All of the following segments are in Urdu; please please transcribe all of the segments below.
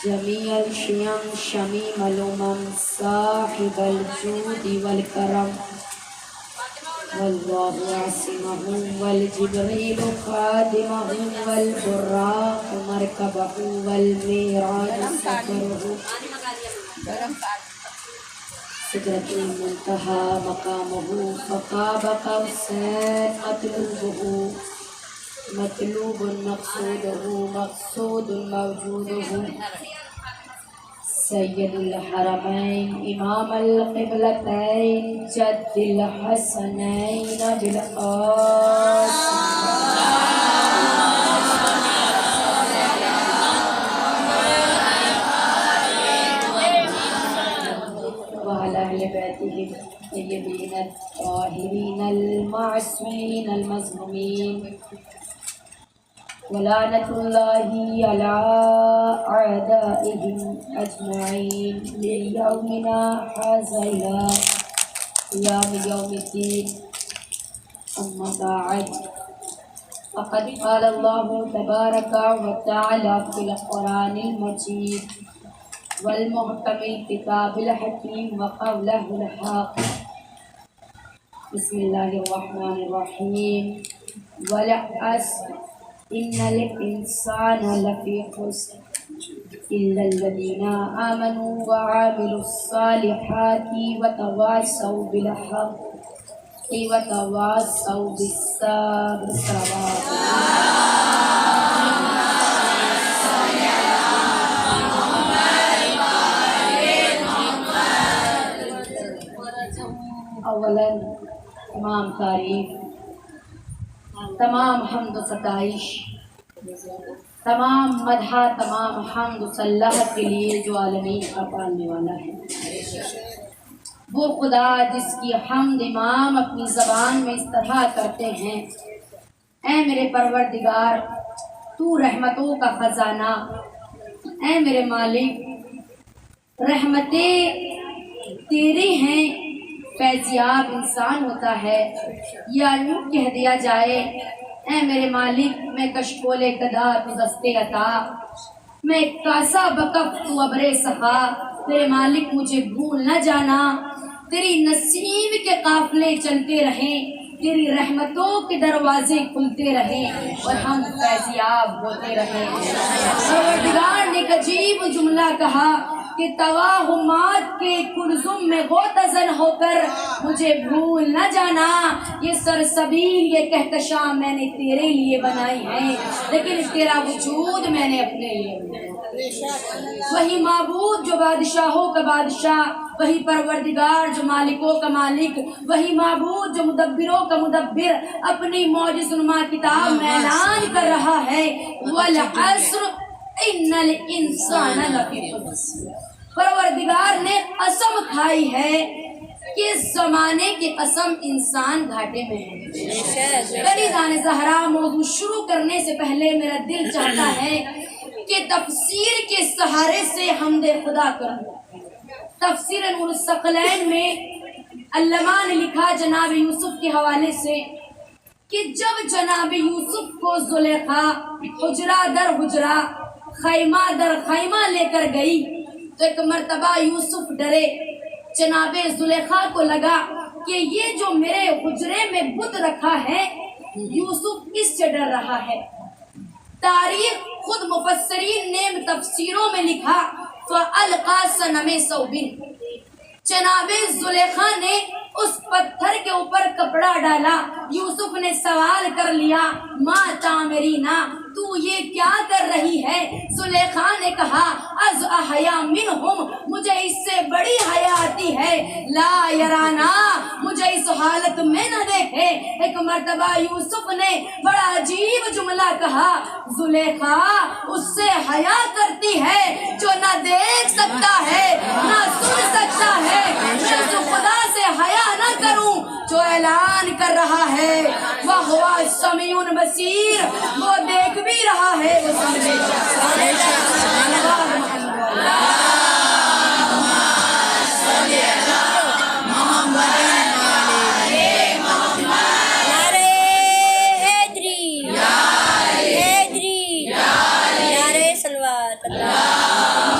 جمیع الشیم شمیم الامم صاحب الجود والکرم واللہ عاصمہ والجبریل خادمہ والبراق مرکبہ والمیراج سفرہ سدرۃ المنتہی مقامہ فقاب قوسین مطلوب مقصودہ مقصود موجودہ سید الحرمین امام القبلتین جد الحسنین بالقاسم وعلی اہل بیتہ الطیبین الطاہرین المعصومین المظلومین ولعنۃ اللہ علی اعدائہم اجمعین من یومنا ھذا الی قیام یوم الدین اما بعد فقد قال اللہ تبارک و تعالی فی القرآن المجید والمحکم الکتاب الحکیم وقولہ الحق بسم اللہ الرحمن الرحیم والعصر ان الانسان لفی خسر الا الذین آمنوا وعملوا الصالحات وتواصوا بالحق وتواصوا بالصبر صلوات اولا تمام تعریف، تمام حمد و ستائش، تمام مدح، تمام حمد و صلاح کے لیے جو عالمین کا پالنے والا ہے، وہ خدا جس کی حمد امام اپنی زبان میں اس طرح کرتے ہیں: اے میرے پروردگار، تو رحمتوں کا خزانہ، اے میرے مالک، رحمتیں تیری ہیں، فیضیاب انسان ہوتا ہے، یا یوں کہہ دیا جائے: اے میرے مالک، میں کشکول گدا تو دستے عطا، میں کاسا بکف تو ابرے سخا، تیرے مالک مجھے بھول نہ جانا، تیری نسیم کے قافلے چلتے رہیں، تیری رحمتوں کے دروازے کھلتے رہیں اور ہم فیضیاب ہوتے رہیں۔ پروردگار نے ایک عجیب جملہ کہا کہ توہمات کے کلزم میں غوطہ ہو کر مجھے بھول نہ جانا، یہ سرسبیل، یہ کہکشاں میں نے تیرے لیے بنائی ہیں، لیکن تیرا وجود میں نے اپنے لیے بنایا۔ وہی معبود جو بادشاہوں کا بادشاہ، وہی پروردگار جو مالکوں کا مالک، وہی معبود جو مدبروں کا مدبر اپنی معجز نما کتاب میں اعلان کر رہا ہے: والعصر ان الانسان لفی خسر۔ پروردگار نے قسم کھائی ہے کہ زمانے کی قسم انسان گھاٹے میں ہے۔ غریزان زہرا موضوع شروع کرنے سے پہلے میرا دل چاہتا ہے کہ تفسیر کے سہارے سے حمد خدا کروں۔ تفسیر نور الثقلین میں علامہ نے لکھا جناب یوسف کے حوالے سے کہ جب جناب یوسف کو زلیخا حجرہ در حجرہ، خیمہ در خیمہ لے کر گئی تو ایک مرتبہ یوسف ڈرے۔ جناب زلیخا کو لگا کہ یہ جو میرے حجرے میں بت رکھا ہے، یوسف اس سے ڈر رہا ہے۔ تاریخ خود مفسرین نے تفسیروں میں لکھا فَأَلْقَى صَنَمَ ثَوْبٍ، جناب زلیخا نے اس پتھر کے اوپر کپڑا ڈالا۔ یوسف نے سوال کر لیا: ماں تامرینا، تو یہ کیا کر رہی ہے؟ زلیخا نے کہا: از احیا منہم، مجھے اس سے بڑی حیا آتی ہے، لا یرانا، مجھے اس حالت میں نہ دیکھے۔ ایک مرتبہ یوسف نے بڑا عجیب جملہ کہا: زلیخا اس سے حیا کرتی ہے جو نہ دیکھ سکتا ہے نہ سن سکتا ہے، میں اس خدا سے حیا نہ کروں جو اعلان کر رہا ہے وَهُوَ السَّمِيعُ الْبَصِيرُ، وہ دیکھ بھی رہا ہے، وہ سن بھی رہا ہے۔ اللہ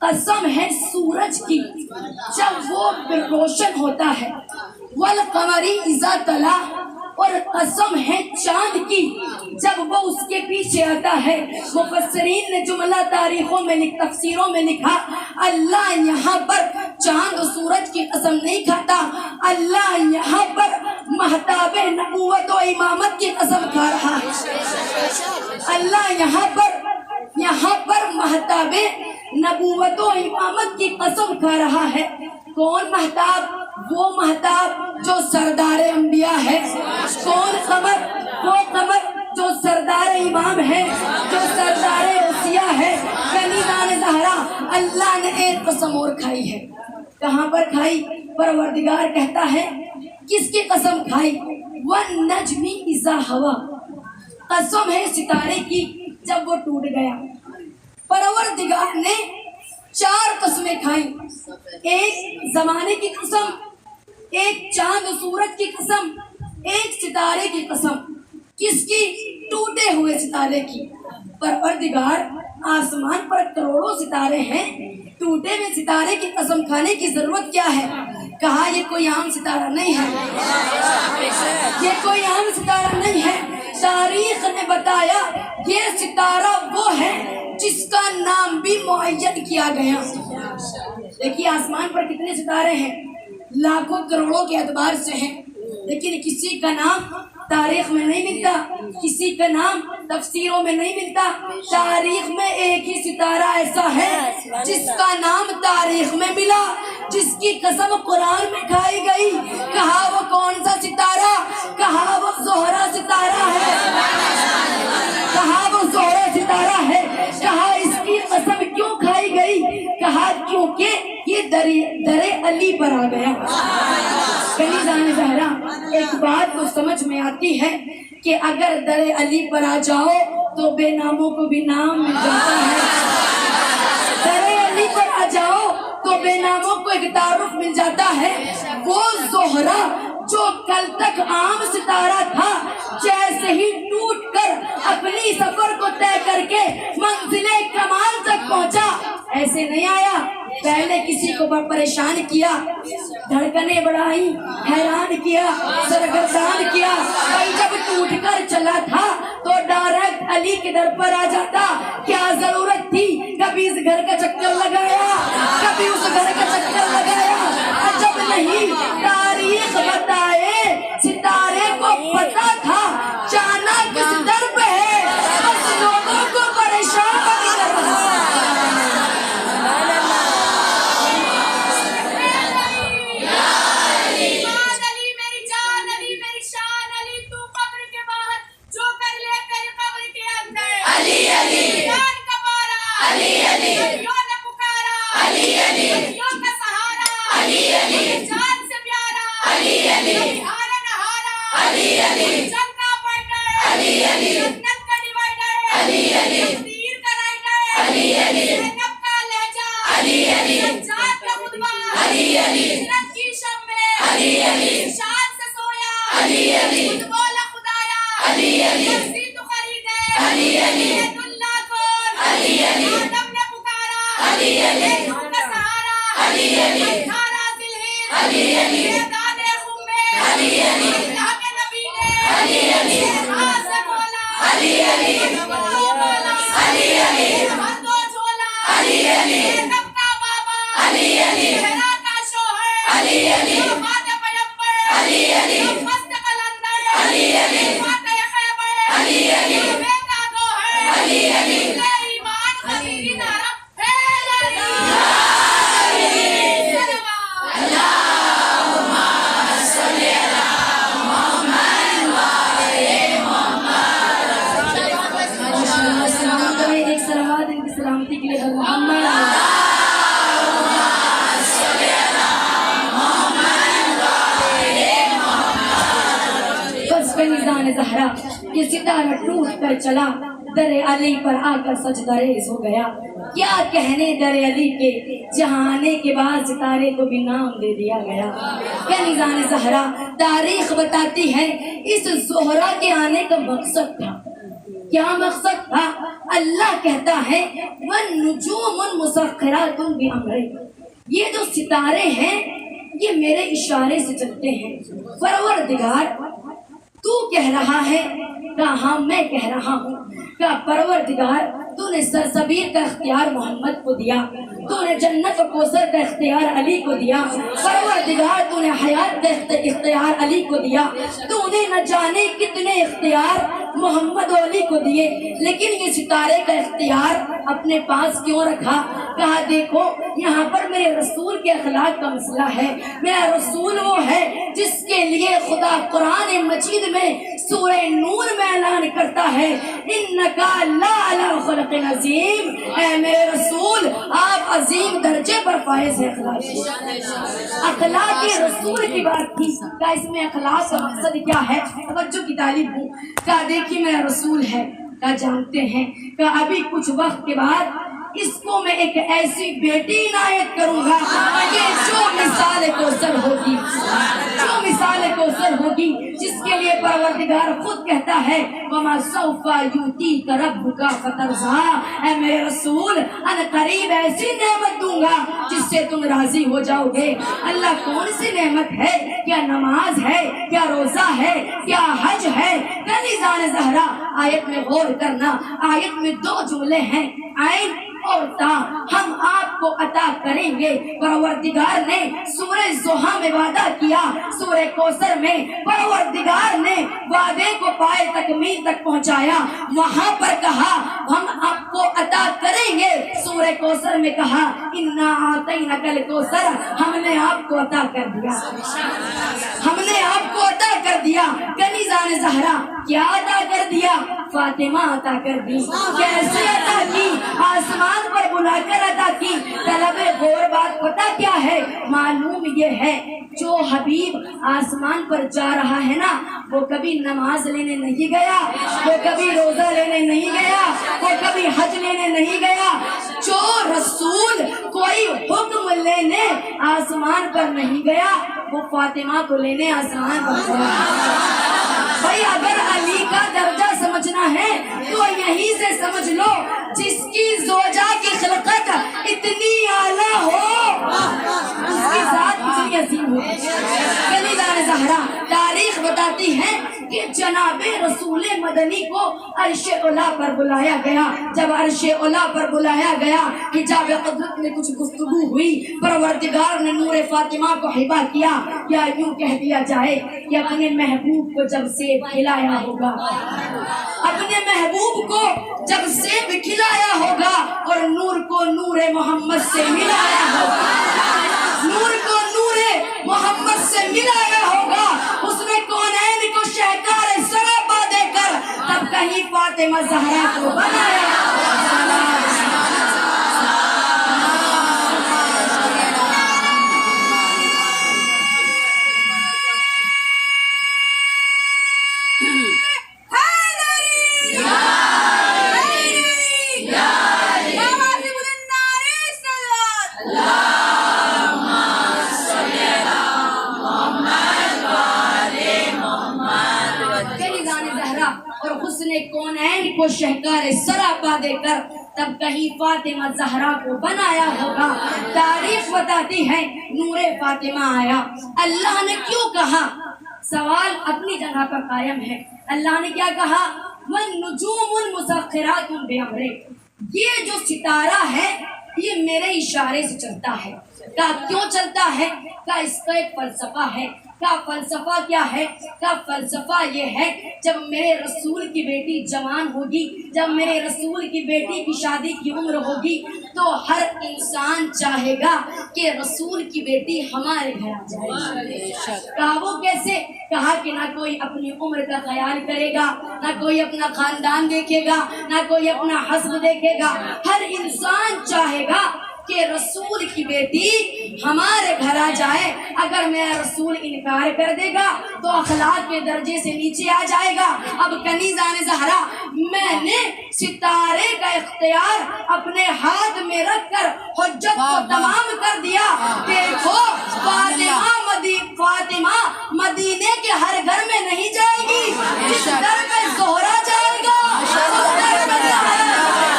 قسم ہے سورج کی جب وہ روشن ہوتا ہے، والقمر اذا تلا، اور قسم ہے چاند کی جب وہ اس کے پیچھے آتا ہے۔ مفسرین نے جملہ تاریخوں میں تفسیروں میں لکھا، اللہ یہاں پر چاند و سورج کی قسم نہیں کھاتا، اللہ یہاں پر مہتاب نبوت و امامت کی قسم کھا رہا ہے۔ اللہ یہاں پر مہتاب نبوت و امامت کی قسم کھا رہا ہے۔ کون مہتاب؟ وہ مہتاب جو سردار انبیاء ہے۔ کون قمر؟ وہ قمر جو سردار امام ہے، جو سردار اوصیاء ہے، کنیزان زہرا۔ اللہ نے ایک قسم اور کھائی ہے۔ کہاں پر کھائی؟ پروردگار کہتا ہے کس کی قسم کھائی؟ وَالنَّجْمِ إِذَا هَوَىٰ، قسم ہے ستارے کی جب وہ ٹوٹ گیا۔ پروردگار نے 4 قسمیں کھائیں، ایک زمانے کی قسم، ایک چاند و سورج کی قسم، ایک ستارے کی قسم۔ کس کی؟ ٹوٹے ہوئے ستارے کی۔ پروردگار آسمان پر کروڑوں ستارے ہیں، ٹوٹے ہوئے ستارے کی قسم کھانے کی ضرورت کیا ہے؟ کہا یہ کوئی عام ستارہ نہیں ہے، یہ کوئی عام ستارہ نہیں ہے۔ تاریخ نے بتایا یہ ستارہ وہ ہے جس کا نام بھی معین کیا گیا۔ دیکھیے آسمان پر کتنے ستارے ہیں، لاکھوں کروڑوں کے اعتبار سے ہیں، لیکن کسی کا نام تاریخ میں نہیں ملتا، کسی کا نام تفسیروں میں نہیں ملتا۔ تاریخ میں ایک ہی ستارہ ایسا ہے جس کا نام تاریخ میں ملا، جس کی قسم قرآن میں کھائی گئی۔ کہا وہ کون سا ستارہ؟ کہا وہ زہرہ ستارہ ہے، کہا وہ زہرہ ستارہ ہے۔ کہا اس کی قسم کیوں کھائی گئی؟ کہا کیونکہ یہ در علی پر آ گیا۔ کنیزان زہرا، ایک بات تو سمجھ میں آتی ہے کہ اگر در علی پر آ جاؤ تو بے ناموں کو بھی نام مل جاتا ہے۔ در علی پر آ جاؤ تو بے ناموں کو ایک تعارف مل جاتا ہے۔ وہ زہرہ جو کل تک عام ستارہ تھا، جیسے ہی ٹوٹ کر اپنی سفر کو طے کر کے منزل کمال تک پہنچا، ایسے نہیں آیا، پہلے کسی کو پریشان کیا، دھڑکنیں بڑھائی، حیران کیا، سرگردان کیا۔ بھائی جب ٹوٹ کر چلا تھا تو ڈائریکٹ علی کے در پر آ جاتا، کیا ضرورت تھی کبھی اس گھر کا چکر لگایا، کبھی اس گھر کا چکر لگایا؟ عجب نہیں، تاریخ بتائے ستارے کو پتا تھا جانا کس در پہ ہے، بس لوگوں کو پریشان نہیں کر رہا۔ سلامتی کے لیے بس کنیزان زہرا، یہ ستارہ ٹوٹ کر چلا، در علی پر آ کر سجدہ ریز ہو گیا۔ کیا کہنے در علی کے، جہاں آنے کے بعد ستارے کو بھی نام دے دیا گیا۔ کنیزان زہرا، تاریخ بتاتی ہے اس زہرہ کے آنے کا مقصد تھا۔ کیا مقصد تھا؟ اللہ کہتا ہے وَالنُّجُومُ مُسَخِّرَاتٌ بِأَمْرِهِ، یہ جو ستارے ہیں یہ میرے اشارے سے چلتے ہیں۔ پروردگار تو کہہ رہا ہے، کہا ہاں میں کہہ رہا ہوں، کہا پروردگار تو نے سرسبیل کا اختیار محمد کو دیا، تو نے جنت و کوثر کا اختیار علی کو دیا، پروردگار تو نے حیات کا اختیار علی کو دیا، تو نے نہ جانے کتنے اختیار محمد و علی کو دیے، لیکن یہ ستارے کا اختیار اپنے پاس کیوں رکھا؟ کہا دیکھو یہاں پر میرے رسول کے اخلاق کا مسئلہ ہے۔ میرا رسول وہ ہے جس کے لیے خدا قرآن مجید میں سورہ نور میں اعلان کرتا ہے انکا لعلی خلق عظیم، اے میرے رسول آپ عظیم درجے پر فائز ہیں۔ اخلاق رسول کی بات کی، کہا اس میں اخلاق کا مقصد کیا ہے؟ توجہ کی طالب ہوں۔ کہا دیکھیے میرا رسول ہے، کہا جانتے ہیں، کہا ابھی کچھ وقت کے بعد اس کو میں ایک ایسی بیٹی عنایت کروں گا کہ جو مثال کوثر ہوگی، جو مثال کوثر ہوگی، جس کے لیے پروردگار خود کہتا ہے وَمَا سَوْفَ يُؤْتِيكَ رَبُّكَ فَتَرْضَىٰ، اے میرے رسول ان قریب ایسی نعمت دوں گا جس سے تم راضی ہو جاؤ گے۔ اللہ کون سی نعمت ہے؟ کیا نماز ہے؟ کیا روزہ ہے؟ کیا حج ہے؟ کنیزان زہرا آیت میں غور کرنا، آیت میں دو جملے ہیں، عین اور تا، ہم آپ کو عطا کریں گے۔ پروردگار نے سورہ زحا میں وعدہ کیا، سورہ کوثر میں پروردگار نے وعدے کو پائے تکمیل تک پہنچایا، وہاں پر کہا ہم آپ کو عطا کریں گے، سورہ کوثر میں کہا انا اعطیناک الکوثر، ہم نے آپ کو عطا کر دیا، ہم نے آپ کو عطا کر دیا۔ کنیزان زہرا کیا عطا کر دیا؟ فاطمہ عطا کر دی۔ کیسے عطا کی؟ آسمان پر بلا کر عطا کی۔ طلب غور بات پتہ کیا ہے؟ معلوم یہ ہے جو حبیب آسمان پر جا رہا ہے نا، وہ کبھی نماز لینے نہیں گیا، وہ کبھی روزہ لینے نہیں گیا، وہ کبھی حج لینے نہیں گیا۔ جو رسول کوئی حکم لینے آسمان پر نہیں گیا، وہ فاطمہ کو لینے آسمان پر گیا۔ بھائی اگر علی کا درجہ سمجھنا ہے تو یہیں سے سمجھ لو، جس کی زوجہ کی خلقت اتنی اعلیٰ ہو اس کی ذات اتنی عظیم ہو۔ کنیزان زہرا تاریخ بتاتی ہے کہ جناب رسول مدنی کو عرش اولیٰ پر بلایا گیا۔ جب عرش اولیٰ پر بلایا گیا، حجاب قدرت میں کچھ گفتگو ہوئی، پروردگار نے نور فاطمہ کو ہبہ کیا، یا یوں کہہ دیا جائے کہ اپنے محبوب کو جب سیب کھلایا ہوگا، اپنے محبوب کو جب سیب کھلایا ہوگا اور نور کو نور محمد سے ملایا ہوگا، نور کو نور محمد سے ملایا ہوگا، اس نے کونین کو شہکار سراپا دے کر تب کہیں فاطمہ زہرا کو بنایا۔ کونین کو شہکار سراپا دے کر تب کہیں فاطمہ زہرا کو بنایا ہوگا۔ تاریخ بتاتی ہے نور فاطمہ آیا۔ اللہ نے کیوں کہا؟ سوال اپنی جگہ پر قائم ہے۔ اللہ نے کیا کہا؟ وَالنُّجُومُ مُسَخِّرَاتٌ بِأَمْرِهِ، یہ جو ستارہ ہے یہ میرے اشارے سے چلتا ہے۔ کہا کیوں چلتا ہے؟ کہا اس کا ایک فلسفہ ہے۔ کہا فلسفہ کیا ہے؟ کہا فلسفہ یہ ہے جب میرے رسول کی بیٹی جوان ہوگی، جب میرے رسول کی بیٹی کی شادی کی عمر ہوگی تو ہر انسان چاہے گا کہ رسول کی بیٹی ہمارے گھر آ جائے۔ کہا وہ کیسے؟ کہا کہ نہ کوئی اپنی عمر کا خیال کرے گا، نہ کوئی اپنا خاندان دیکھے گا، نہ کوئی اپنا حسب دیکھے گا، ہر انسان چاہے گا کہ رسول کی بیٹی ہمارے گھر آ جائے۔ اگر میرا رسول انکار کر دے گا تو اخلاق کے درجے سے نیچے آ جائے گا۔ اب کنیزان زہرا میں نے ستارے کا اختیار اپنے ہاتھ میں رکھ کر حجت کو تمام کر دیا۔ دیکھو فاطمہ مدینے کے ہر گھر میں نہیں جائے گی، جس گھر میں زہرا جائے گا اس گھر میں زہرا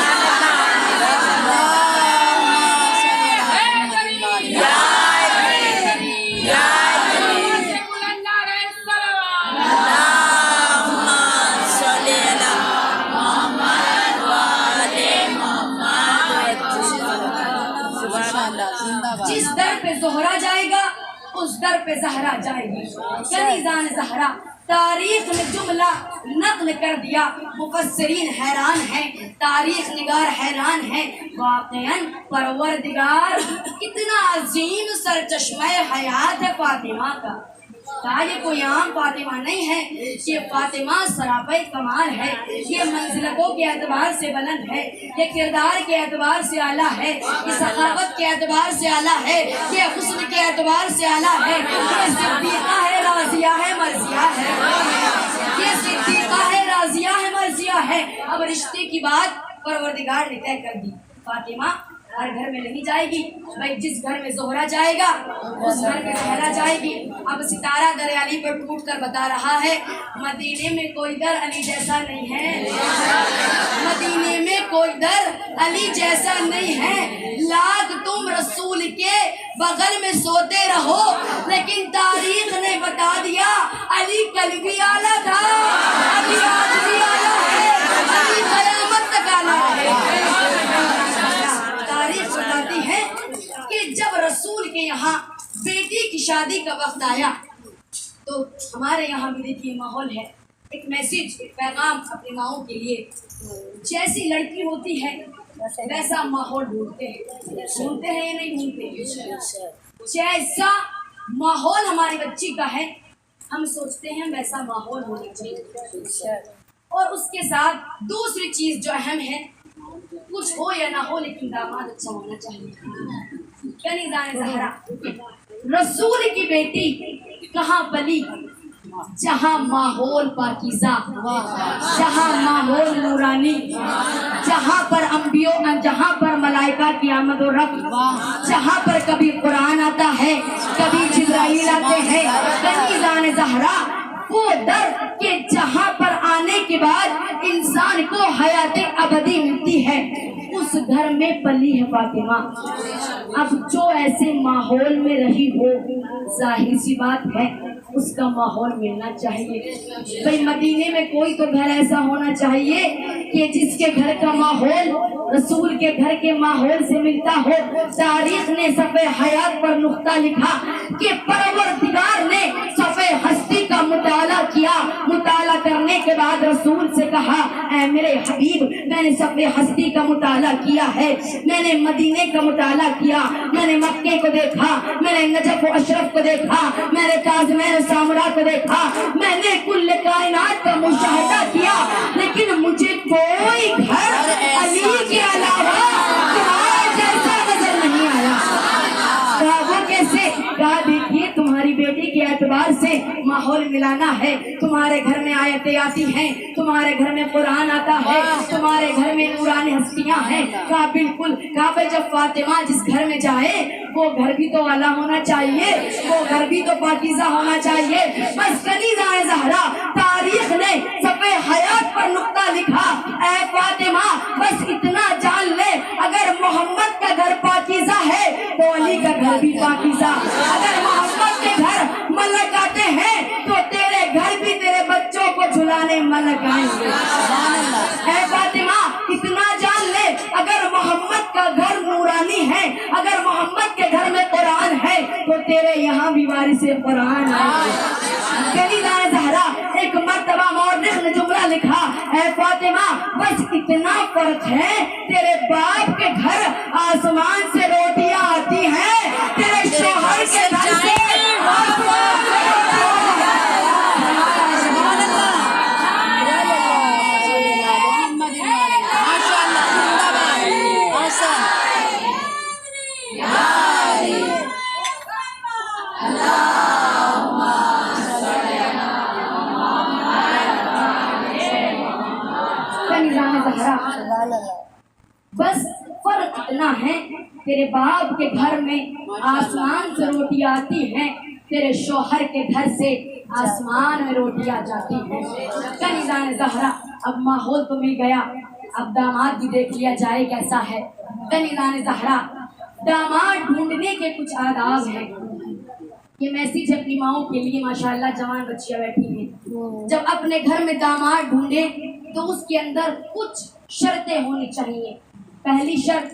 زہرا جائے گا اس در پہ زہرا جائے گی. کنیزان زہرا تاریخ نے جملہ نقل کر دیا. مفسرین حیران ہیں, تاریخ نگار حیران ہیں. واقعاً پروردگار کتنا عظیم سرچشمہ حیات ہے فاطمہ کا. یہ کوئی عام فاطمہ نہیں ہے, یہ فاطمہ سراپے کمال ہے. یہ منزلتوں کے اعتبار سے بلند ہے, یہ کردار کے اعتبار سے اعلیٰ ہے, یہ سخاوت کے اعتبار سے اعلیٰ ہے, یہ حسن کے اعتبار سے اعلیٰ ہے. یہ صدیقہ ہے, راضیہ ہے, مرضیہ ہے. یہ صدیقہ ہے, راضیہ ہے, مرضیہ ہے. اب رشتے کی بات پروردگار نے طے کر دی. فاطمہ ہر گھر میں نہیں جائے گی بھائی, جس گھر میں زہرا جائے گا اس گھر میں زہرا جائے گی. اب ستارہ در علی پر ٹوٹ کر بتا رہا ہے, مدینے میں کوئی در علی جیسا نہیں ہے. مدینے میں کوئی در علی جیسا نہیں ہے. لاکھ تم رسول کے بغل میں سوتے رہو, لیکن تاریخ نے بتا دیا علی کل بھی اعلیٰ تھا, علی آج بھی اعلیٰ ہے, علی قیامت تک اعلیٰ ہے. تاریخ بتاتی ہے کہ جب رسول کے یہاں بیٹی کی شادی کا وقت آیا تو ہمارے یہاں بھی دیکھیے ماحول ہے, ایک میسج, ایک پیغام اپنی ماؤں کے لیے. جیسی لڑکی ہوتی ہے ویسا ماحول ڈھونڈتے ہیں, ڈھونڈتے ہیں یا نہیں ڈھونڈتے؟ جیسا ماحول ہماری بچی کا ہے ہم سوچتے ہیں ویسا ماحول ہونا چاہیے. اور اس کے ساتھ دوسری چیز جو اہم ہے, کچھ ہو یا نہ ہو لیکن داماد اچھا ہونا چاہیے. کنیزان زہرا رسول کی بیٹی کہاں پلی؟ جہاں ماحول پاکیزہ, جہاں ماحول نورانی, جہاں پر انبیاء, جہاں پر ملائکہ کی آمد و رفت, جہاں پر کبھی قرآن آتا ہے کبھی جبرائیل آتے ہیں. کنیزان زہرا وہ در کہ جہاں پر آنے کے بعد انسان کو حیات ابدی ملتی ہے, اس گھر میں پلی ہے فاطمہ. اب جو ایسے ماحول میں رہی ہو, ظاہر سی بات ہے اس کا ماحول ملنا چاہیے. بھئی مدینے میں کوئی تو گھر ایسا ہونا چاہیے کہ جس کے گھر کا ماحول رسول کے گھر کے ماحول سے ملتا ہو. تاریخ نے صفحہ حیات پر نقطہ لکھا کہ پروردگار نے صفحہ ہستی کا مطالعہ کیا. مطالعہ کرنے کے بعد رسول سے کہا, اے میرے حبیب میں نے صفحہ ہستی کا مطالعہ کیا ہے, میں نے مدینے کا مطالعہ کیا, میں نے مکے کو دیکھا, میں نے نجف و اشرف کو دیکھا, میں نے تاج محل سامرا کو دیکھا, میں نے کل کائنات کا مشاہدہ کیا, لیکن مجھے کوئی گھر علی کے علاوہ تمہارے جیسا نظر نہیں آیا. کہا وہ کیسے؟ کہا دیکھیے تمہاری بیٹی کے اعتبار سے ماحول ملانا ہے. تمہارے گھر میں آیتیں آتی ہیں, تمہارے گھر میں قرآن آتا ہے, تمہارے گھر میں نورانی ہستیاں ہیں. کہا بالکل. کہا بھائی جب فاطمہ جس گھر میں جائے وہ گھر بھی تو اعلیٰ ہونا چاہیے, وہ گھر بھی تو پاکیزہ ہونا چاہیے. بس کنیزہ زہرا تاریخ نے صفحہ حیات پر نقطہ لکھا, اے فاطمہ بس اتنا جان لے, اگر محمد کا گھر پاکیزہ ہے تو علی کا گھر بھی پاکیزہ. اگر محمد کے گھر ملک آتے ہیں تو تیرے گھر بھی تیرے بچوں کو جھلانے ملک آئیں گے. اے فاطمہ اتنا جان لے, اگر محمد کا گھر نورانی ہے, اگر محمد کے گھر میں قرآن ہے تو تیرے یہاں بھی وارث قرآن آئے. کنیزہ زہرا ایک مرتبہ مورخ نے جملہ لکھا, اے فاطمہ بس اتنا فرق ہے, تیرے باپ کے گھر آسمان سے روٹیاں آتی ہیں, تیرے شوہر کے گھر سے آسمان سے بس فرق اتنا ہے, تیرے باپ کے گھر میں آسمان سے روٹیاں آتی ہیں, تیرے شوہر کے گھر سے آسمان میں روٹیاں جاتی ہیں. کنیزہ زہرا اب ماحول تو مل گیا, اب داماد بھی دیکھ لیا جائے کیسا ہے. کنیزہ زہرا داماد ڈھونڈنے کے کچھ آداب ہیں. یہ میسج اپنی ماؤں کے لیے ماشاءاللہ جوان بچیاں بیٹھی ہیں. جب اپنے گھر میں داماد ڈھونڈے تو اس کے اندر کچھ شرطیں ہونی چاہیے. پہلی شرط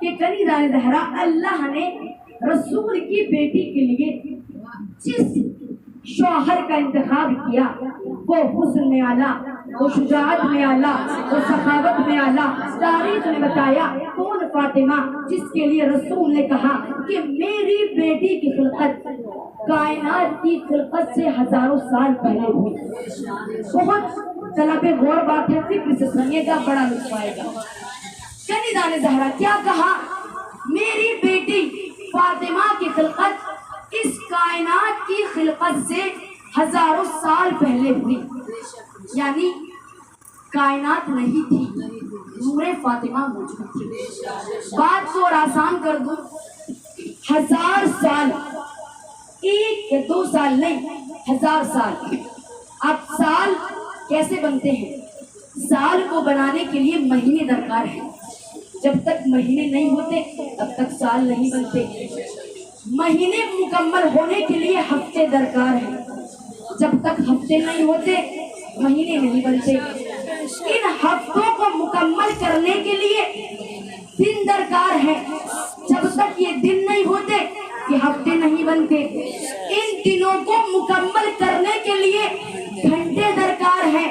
کہ کلیدان زہرا اللہ نے رسول کی بیٹی کے لیے جس شوہر کا انتخاب کیا وہ حسن میں اعلیٰ، وہ شجاعت میں اعلیٰ، وہ سخاوت میں اعلیٰ. تاریخ نے بتایا کون فاطمہ، جس کے لیے رسول نے کہا کہ میری بیٹی کی خلقت کائنات کی خلقت سے ہزاروں سال پہلے ہوئی. بہت طلب غور بات ہے، فکر سے سنیے گا، بڑا لطف آئے گا. کلیدان زہرا کیا کہا؟ میری بیٹی فاطمہ کی خلقت اس کائنات کی خلقت سے ہزاروں سال پہلے ہوئی. یعنی کائنات نہیں تھی، نور فاطمہ موجود تھی. بات کو اور آسان کر دوں، 1000 سال، 1 یا 2 سال نہیں، 1000 سال. اب سال کیسے بنتے ہیں؟ سال کو بنانے کے لیے مہینے درکار ہیں. جب تک مہینے نہیں ہوتے تب تک سال نہیں بنتے. مہینے مکمل ہونے کے لیے ہفتے درکار ہیں. جب تک ہفتے نہیں ہوتے مہینے نہیں بنتے. ان ہفتوں کو مکمل کرنے کے لیے دن درکار ہے. جب تک یہ دن نہیں ہوتے یہ ہفتے نہیں بنتے. ان دنوں کو مکمل کرنے کے لیے گھنٹے درکار ہے.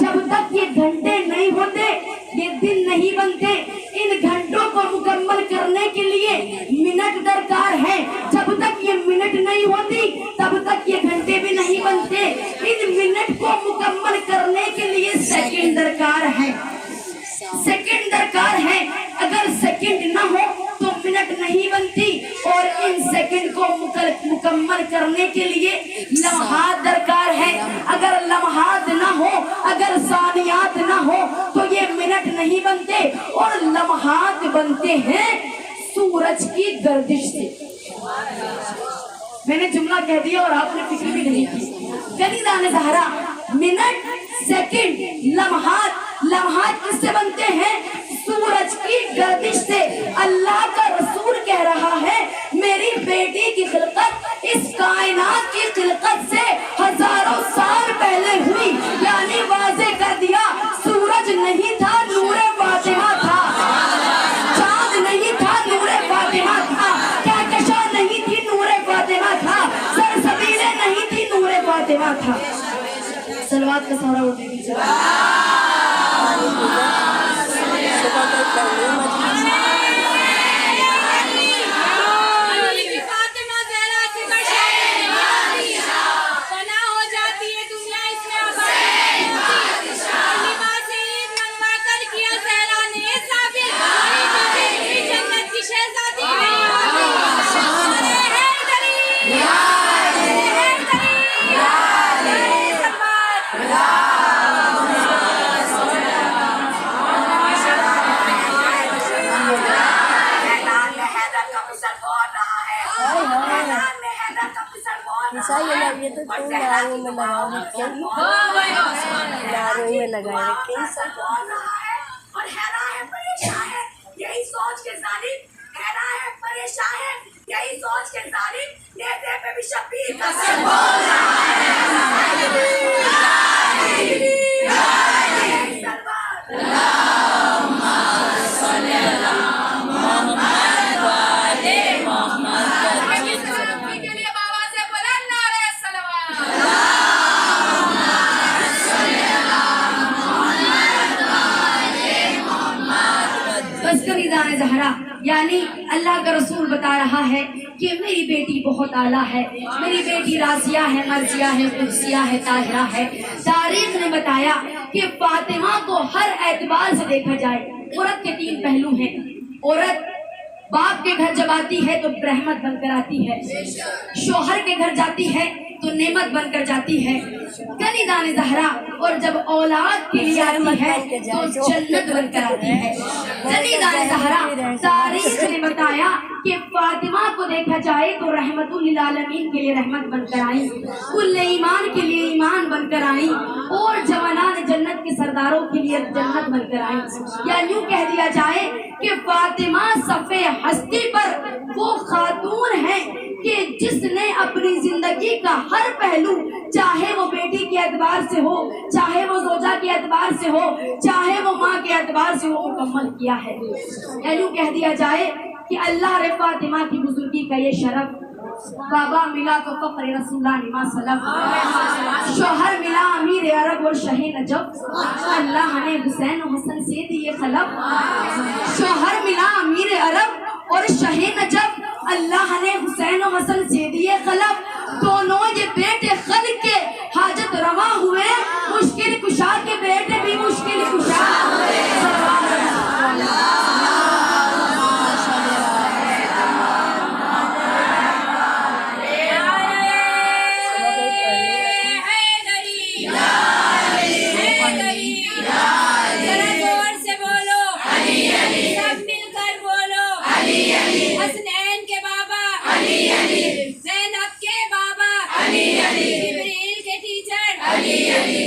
جب تک یہ گھنٹے نہیں ہوتے یہ دن نہیں بنتے. ان گھنٹوں کو مکمل کرنے کے لیے منٹ درکار ہے. جب تک یہ منٹ نہیں ہوتی تب تک یہ گھنٹے بھی نہیں بنتے. ان منٹ کو مکمل کرنے کے لیے سیکنڈ درکار ہے. سیکنڈ درکار ہے. اگر سیکنڈ نہ ہو تو منٹ نہیں بنتی. اور ان سیکنڈ کو مکمل کرنے کے لیے لمحات درکار ہے. اگر لمحات نہ ہو، اگر ثانیات نہ ہو تو یہ منٹ نہیں بنتے. اور لمحات بنتے ہیں سورج کی گردش سے. میں نے جملہ کہہ دیا اور آپ نے فکر بھی نہیں کی. کلیدان زہرا منٹ، سیکنڈ، لمحات کس سے بنتے ہیں؟ سورج کی گردش سے. اللہ کا رسول کہہ رہا ہے میری بیٹی کی خلقت اس کائنات کی خلقت سے ہزاروں سال پہلے ہوئی. یعنی واضح کر دیا سورج نہیں تھا، نور فاطمہ تھا. چاند نہیں تھا، نور فاطمہ تھا. کہکشاں نہیں تھی، نور فاطمہ تھا. سرسبیلیں نہیں تھی، نور فاطمہ تھا. صلوات کا سہارا اٹھے گی. یہ تو ناروں میں لگا رکھے اور حیران ہے، پریشان ہے، یہی سوچ کے ظالم حیران ہے، پریشان ہے، یہی سوچ کے ظالم نیزے پہ بھی شبیر کا سر بول رہا زہرا. یعنی اللہ کا رسول بتا رہا ہے کہ میری بیٹی بہت اعلیٰ ہے، میری بیٹی رازیہ ہے، مرضیہ ہے، قدسیہ ہے، طاہرہ ہے. تاریخ نے بتایا کہ فاطمہ کو ہر اعتبار سے دیکھا جائے عورت کے 3 پہلو ہیں. عورت باپ کے گھر جب آتی ہے تو رحمت بن کر آتی ہے، شوہر کے گھر جاتی ہے تو نعمت بن کر جاتی ہے. کلیدان زہرا اور جب اولاد کے لیے آتی ہے تو جنت بن کر آتی ہے. کلیدان زہرا تاریخ نے بتایا کہ فاطمہ کو دیکھا جائے تو رحمت للعالمین کے لیے رحمت بن کر آئی، کل ایمان کے لیے ایمان بن کر آئی، اور جوانان جنت کے سرداروں کے لیے جنت بن کر آئی. یا یوں کہہ دیا جائے کہ فاطمہ صفِ ہستی پر وہ خاتون ہیں کہ جس نے اپنی زندگی کا ہر پہلو، چاہے وہ بیٹی کے اعتبار سے ہو، چاہے وہ زوجہ کے اعتبار سے ہو، چاہے وہ ماں کے اعتبار سے ہو، مکمل کیا ہے۔ یوں کہہ دیا جائے کہ اللہ رے فاطمہ کی بزرگی کا یہ شرف، بابا ملا تو فخر رسول اللہ نما سلف، شوہر ملا امیر عرب اور شہ نجف، اللہ نے حسین و حسن سے دی یہ خلف، شوہر ملا امیر عرب اور شہ نجف، اللہ نے حسین و حسن سے دی یہ خلف، دونوں یہ بیٹے خلق کے حاجت روا ہوئے، مشکل کشا کے بیٹے بھی مشکل کشا ہوئے۔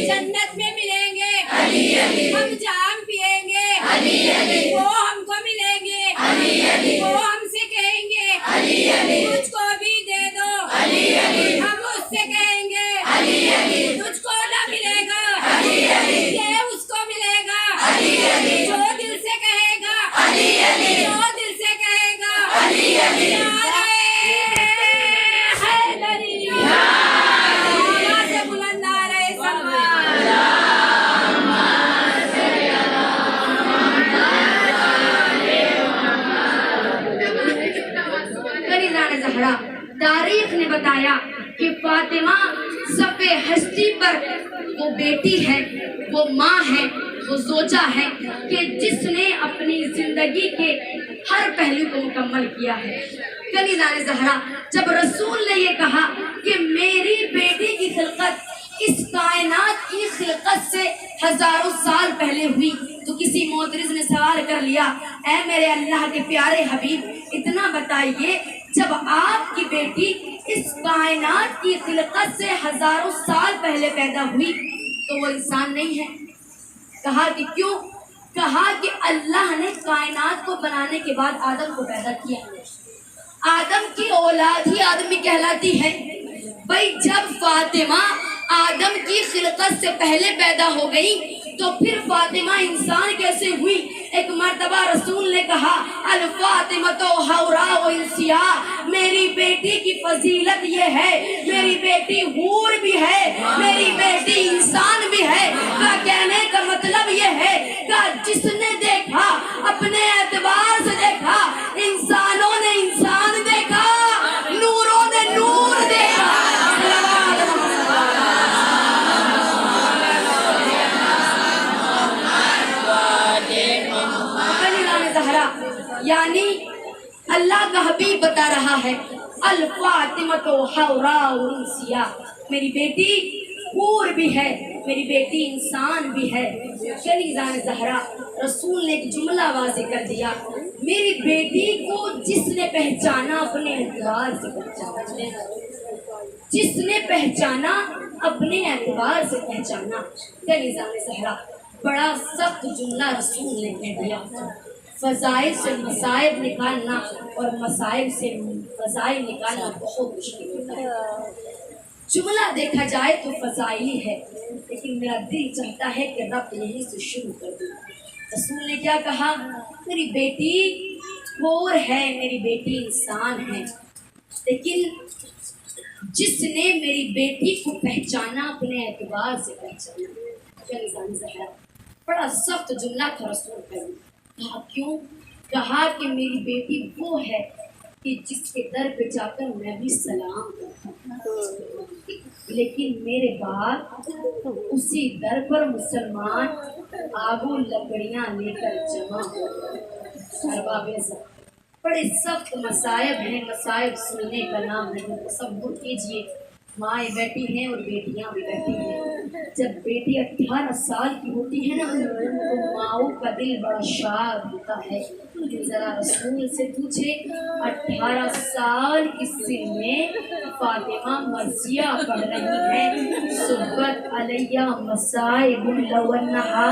جنت میں ملیں گے، ہم جام پیئیں گے، وہ ہم کو ملیں گے، وہ ہم سے کہیں گے تجھ کو بھی دے دو، ہم اس سے کہیں گے تجھ کو نہ ملے گا، یہ اس کو ملے گا، جو دل سے کہے گا، جو دل سے کہے گا، تاریخ نے بتایا کہ فاطمہ صفِ ہستی پر وہ بیٹی ہے، وہ ماں ہے، وہ زوجہ ہے کہ جس نے اپنی زندگی کے ہر پہلو کو مکمل کیا ہے۔ کنیزان زہرا، جب رسول نے یہ کہا کہ میری بیٹی کی خلقت اس کائنات کی خلقت سے ہزاروں سال پہلے ہوئی، تو کسی معترض نے سوال کر لیا، اے میرے اللہ کے پیارے حبیب، اتنا بتائیے جب آپ کی بیٹی اس کائنات کی خلقت سے ہزاروں سال پہلے پیدا ہوئی تو وہ انسان نہیں ہے؟ کہا کہ کیوں؟ کہا کہ اللہ نے کائنات کو بنانے کے بعد آدم کو پیدا کیا، آدم کی اولاد ہی آدمی کہلاتی ہے۔ بھائی جب فاطمہ آدم کی خلقت سے پہلے پیدا ہو گئی تو پھر فاطمہ انسان کیسے ہوئی؟ ایک مرتبہ رسول نے کہا، الفاطمۃ حوراء انسیاء، میری بیٹی کی فضیلت یہ ہے، میری بیٹی حور بھی ہے، میری بیٹی انسان بھی ہے۔ کا کہنے کا مطلب یہ ہے کہ جس نے دیکھا اپنے اعتبار سے دیکھا، انسانوں نے انسان دیکھا، نوروں نے نور دیکھا۔ یعنی اللہ کا حبیب بتا رہا ہے، الفاطمۃ حوراء انسیاء، میری بیٹی حور بھی ہے، میری بیٹی انسان بھی ہے۔ کنیزان زہرا، رسول نے ایک جملہ واضح کر دیا، میری بیٹی کو جس نے پہچانا اپنے اعتبار سے پہچانا، جس نے پہچانا اپنے اعتبار سے پہچانا۔ کنیزان زہرا، بڑا سخت جملہ رسول نے کہہ دیا، فضائل سے مصائب نکالنا اور مصائب سے فضائل نکالنا بہت مشکل ہوتا ہے۔ جملہ دیکھا جائے تو فضائلی ہے، لیکن میرا دل چاہتا ہے کہ رب یہیں سے شروع کر دوں۔ رسول نے کیا کہا؟ میری بیٹی حور ہے، میری بیٹی انسان ہے، لیکن جس نے میری بیٹی کو پہچانا اپنے اعتبار سے پہچانا۔ بڑا سخت جملہ تھا رسول کا۔ کہا کیوں؟ کہا کہ میری بیٹی وہ ہے کہ جس کے در پہ جا کر میں بھی سلام کرتا ہوں، لیکن میرے بعد اسی در پر مسلمان آگ و لکڑیاں لے کر جمع ہو گئے۔ بڑے سخت مصائب ہیں، مصائب سننے کا نام نہیں۔ تصور کیجئے، مائیں بیٹھی ہیں اور بیٹیاں بھی بیٹھی ہیں۔ جب بیٹی 18 سال کی ہوتی ہے نا تو ماؤں کا دل بڑا شاد ہوتا ہے۔ ذرا رسول سے پوچھے، 18 سال کی سن میں فاطمہ مرثیہ پڑھ رہی ہے، صبت علیہ مصائب لو انہا،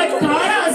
18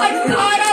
18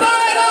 12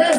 10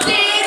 3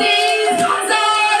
30,000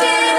3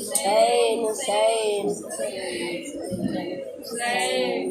Hussein, Hussein, Hussein.